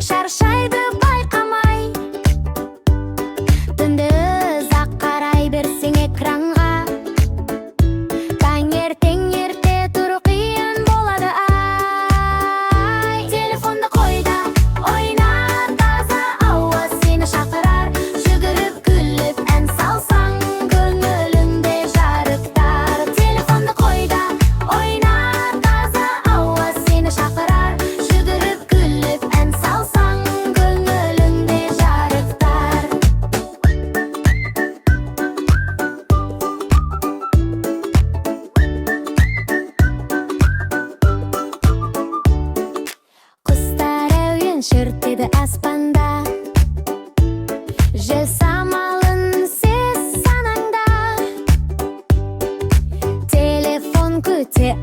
шаршайды байқамай. Түнді ұзақ қарай берсең экранға, таңертең ерте тұру қиын болады ай. Телефонды қой да ойна, таза ауа сені шақырар. Жүгіріп күліп ән салсаң, көңіліңде жарықтар. Телефонды қой да ойна, таза ауа сені шақырар. Жүгіріп күліп ән салсаң, көңіліңде жарықтар. Құстар әуен шертеді аспанда, жел самалын сез санаңда. Телефон күте